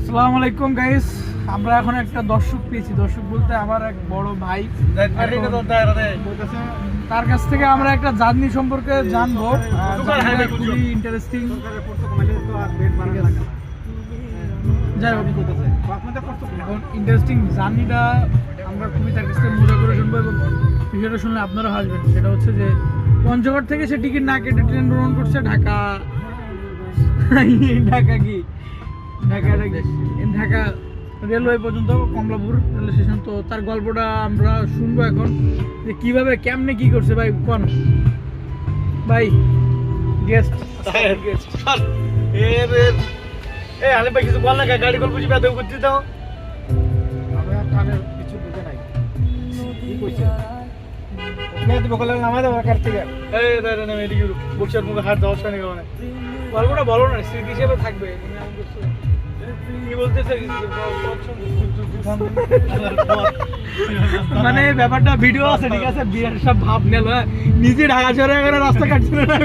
আসসালামু আলাইকুম গাইস, আমরা এখন একটা দর্শক পেয়েছি। দর্শক বলতে আমার এক বড় ভাই, তার কাছ থেকে আমরা একটা জার্নি সম্পর্কে জানবো। খুবই ইন্টারেস্টিং। যাই হোক, এখন ইন্টারেস্টিং জার্নিটা আমরা খুবই তার কাছ থেকে মজা করে শুনবো এবং বিষয়টা শুনলে আপনারা হাসবেন। সেটা হচ্ছে যে পঞ্চগড় থেকে সে টিকিট না কেটে ট্রেন ভ্রমণ করছে ঢাকা ঢাকা রেলওয়ে পর্যন্ত, কমলাপুর রেল স্টেশন। তো তার গল্পটা আমরা শুনবো এখন, যে কিভাবে কেমনে কি করছে। ভাই কোন ভাই গেস্ট আলে ভাই কিছু বল না, গাড়ি গল্প বুঝি বেদব করতে দাও। আমি আর কানের কিছু বুঝে নাই কি কইছে। গল্পটা বলো না, স্মৃতি হিসেবে থাকবে। মানে ব্যাপারটা ভিডিও আছে, ঠিক আছে, বিয়ের সব ভাব নেল, নিজে ঢাকা শহরে রাস্তা কাটছিল না।